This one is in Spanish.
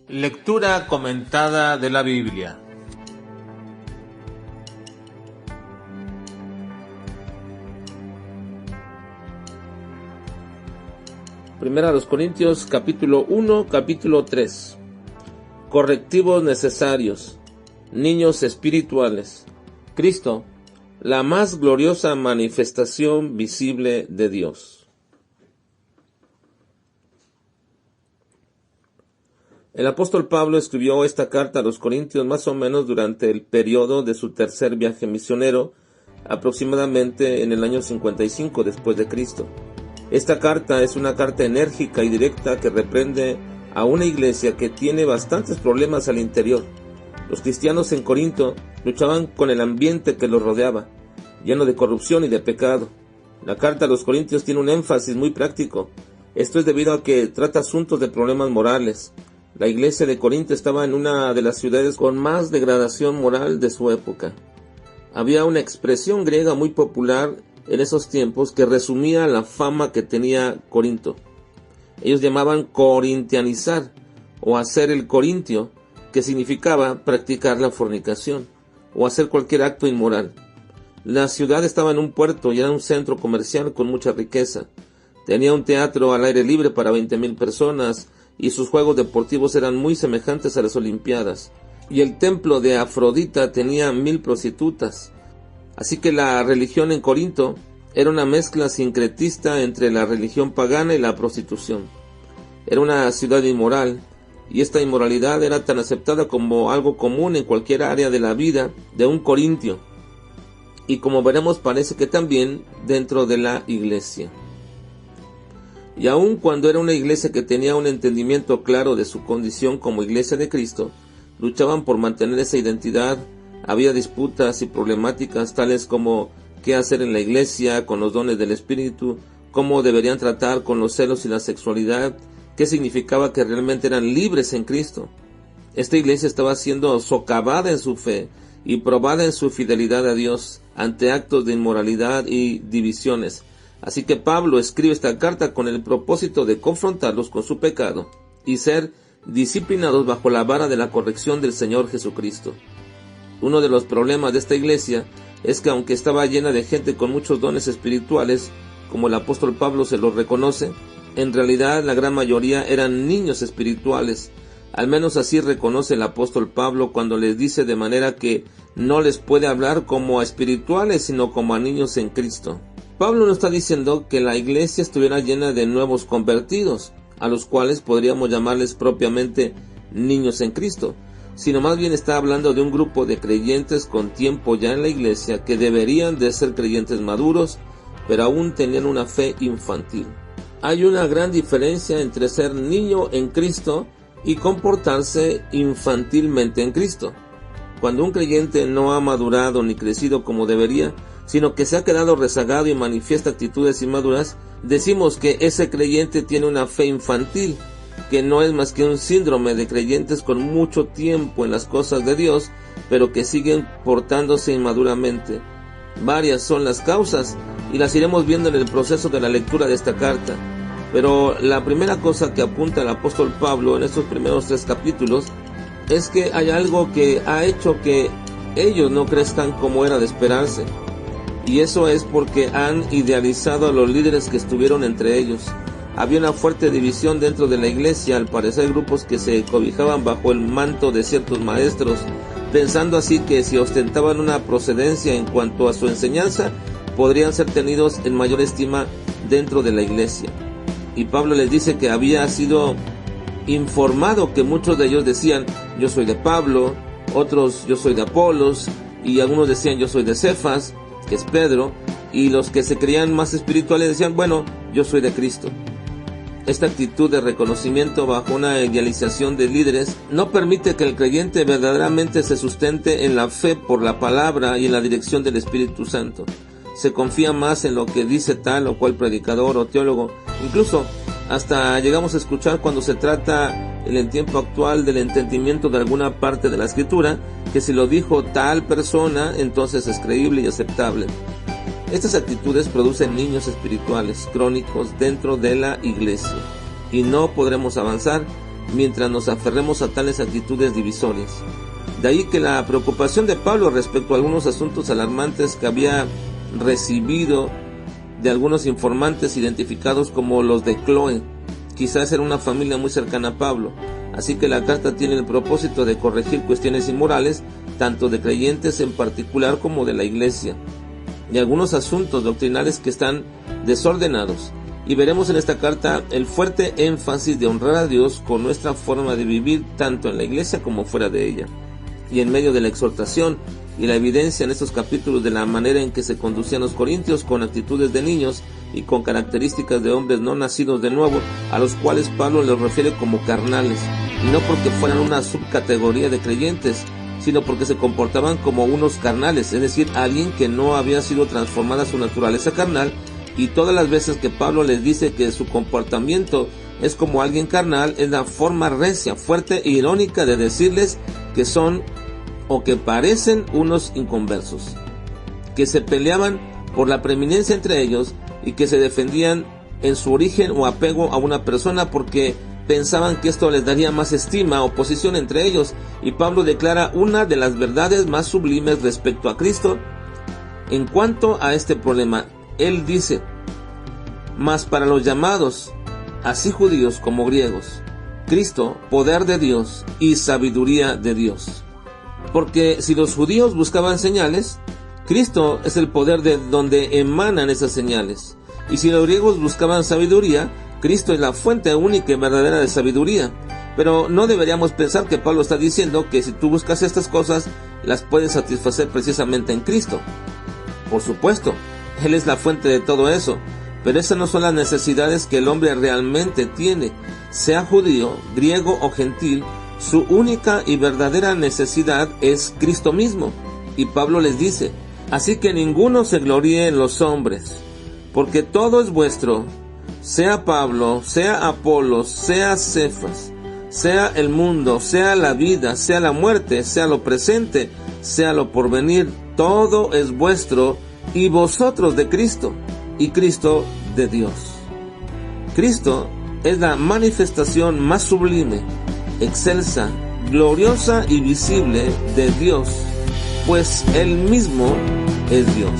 Lectura comentada de la Biblia. Primera a los Corintios, capítulo 1, capítulo 3. Correctivos necesarios. Niños espirituales. Cristo, la más gloriosa manifestación visible de Dios. El apóstol Pablo escribió esta carta a los Corintios más o menos durante el periodo de su tercer viaje misionero, aproximadamente en el año 55 después de Cristo. Esta carta es una carta enérgica y directa que reprende a una iglesia que tiene bastantes problemas al interior. Los cristianos en Corinto luchaban con el ambiente que los rodeaba, lleno de corrupción y de pecado. La carta a los Corintios tiene un énfasis muy práctico. Esto es debido a que trata asuntos de problemas morales. La iglesia de Corinto estaba en una de las ciudades con más degradación moral de su época. Había una expresión griega muy popular en esos tiempos que resumía la fama que tenía Corinto. Ellos llamaban corintianizar o hacer el corintio, que significaba practicar la fornicación o hacer cualquier acto inmoral. La ciudad estaba en un puerto y era un centro comercial con mucha riqueza. Tenía un teatro al aire libre para 20,000 personas y sus juegos deportivos eran muy semejantes a las Olimpiadas. Y el templo de Afrodita tenía 1,000 prostitutas. Así que la religión en Corinto era una mezcla sincretista entre la religión pagana y la prostitución. Era una ciudad inmoral, y esta inmoralidad era tan aceptada como algo común en cualquier área de la vida de un corintio. Y como veremos, parece que también dentro de la iglesia. Y aun cuando era una iglesia que tenía un entendimiento claro de su condición como iglesia de Cristo, luchaban por mantener esa identidad. Había disputas y problemáticas tales como qué hacer en la iglesia con los dones del Espíritu, cómo deberían tratar con los celos y la sexualidad, qué significaba que realmente eran libres en Cristo. Esta iglesia estaba siendo socavada en su fe y probada en su fidelidad a Dios ante actos de inmoralidad y divisiones. Así que Pablo escribe esta carta con el propósito de confrontarlos con su pecado y ser disciplinados bajo la vara de la corrección del Señor Jesucristo. Uno de los problemas de esta iglesia es que aunque estaba llena de gente con muchos dones espirituales, como el apóstol Pablo se los reconoce, en realidad la gran mayoría eran niños espirituales. Al menos así reconoce el apóstol Pablo cuando les dice de manera que no les puede hablar como a espirituales, sino como a niños en Cristo. Pablo no está diciendo que la iglesia estuviera llena de nuevos convertidos, a los cuales podríamos llamarles propiamente niños en Cristo, sino más bien está hablando de un grupo de creyentes con tiempo ya en la iglesia que deberían de ser creyentes maduros, pero aún tenían una fe infantil. Hay una gran diferencia entre ser niño en Cristo y comportarse infantilmente en Cristo. Cuando un creyente no ha madurado ni crecido como debería, sino que se ha quedado rezagado y manifiesta actitudes inmaduras, decimos que ese creyente tiene una fe infantil, que no es más que un síndrome de creyentes con mucho tiempo en las cosas de Dios, pero que siguen portándose inmaduramente. Varias son las causas, y las iremos viendo en el proceso de la lectura de esta carta. Pero la primera cosa que apunta el apóstol Pablo en estos primeros 3 capítulos es que hay algo que ha hecho que ellos no crezcan como era de esperarse. Y eso es porque han idealizado a los líderes que estuvieron entre ellos. Había una fuerte división dentro de la iglesia, al parecer grupos que se cobijaban bajo el manto de ciertos maestros, pensando así que si ostentaban una procedencia en cuanto a su enseñanza, podrían ser tenidos en mayor estima dentro de la iglesia. Y Pablo les dice que había sido informado que muchos de ellos decían, yo soy de Pablo, otros yo soy de Apolos, y algunos decían yo soy de Cefas, que es Pedro, y los que se creían más espirituales decían, bueno, yo soy de Cristo. Esta actitud de reconocimiento bajo una idealización de líderes no permite que el creyente verdaderamente se sustente en la fe por la palabra y en la dirección del Espíritu Santo. Se confía más en lo que dice tal o cual predicador o teólogo. Incluso hasta llegamos a escuchar cuando se trata en el tiempo actual del entendimiento de alguna parte de la Escritura, que si lo dijo tal persona, entonces es creíble y aceptable. Estas actitudes producen niños espirituales crónicos dentro de la iglesia y no podremos avanzar mientras nos aferremos a tales actitudes divisorias. De ahí que la preocupación de Pablo respecto a algunos asuntos alarmantes que había recibido de algunos informantes identificados como los de Cloé. Quizás era una familia muy cercana a Pablo, así que la carta tiene el propósito de corregir cuestiones inmorales, tanto de creyentes en particular como de la iglesia, y algunos asuntos doctrinales que están desordenados. Y veremos en esta carta el fuerte énfasis de honrar a Dios con nuestra forma de vivir, tanto en la iglesia como fuera de ella. Y en medio de la exhortación y la evidencia en estos capítulos de la manera en que se conducían los corintios con actitudes de niños y con características de hombres no nacidos de nuevo, a los cuales Pablo les refiere como carnales, y no porque fueran una subcategoría de creyentes, sino porque se comportaban como unos carnales, es decir, alguien que no había sido transformada su naturaleza carnal. Y todas las veces que Pablo les dice que su comportamiento es como alguien carnal, es la forma recia, fuerte e irónica de decirles que son o que parecen unos inconversos, que se peleaban por la preeminencia entre ellos y que se defendían en su origen o apego a una persona porque pensaban que esto les daría más estima o posición entre ellos. Y Pablo declara una de las verdades más sublimes respecto a Cristo en cuanto a este problema. Él dice: mas para los llamados, así judíos como griegos, Cristo, poder de Dios y sabiduría de Dios. Porque si los judíos buscaban señales, Cristo es el poder de donde emanan esas señales. Y si los griegos buscaban sabiduría, Cristo es la fuente única y verdadera de sabiduría. Pero no deberíamos pensar que Pablo está diciendo que si tú buscas estas cosas, las puedes satisfacer precisamente en Cristo. Por supuesto, Él es la fuente de todo eso, pero esas no son las necesidades que el hombre realmente tiene. Sea judío, griego o gentil, su única y verdadera necesidad es Cristo mismo. Y Pablo les dice: así que ninguno se gloríe en los hombres, porque todo es vuestro, sea Pablo, sea Apolos, sea Cefas, sea el mundo, sea la vida, sea la muerte, sea lo presente, sea lo porvenir, todo es vuestro, y vosotros de Cristo, y Cristo de Dios. Cristo es la manifestación más sublime, excelsa, gloriosa y visible de Dios, pues Él mismo es Dios.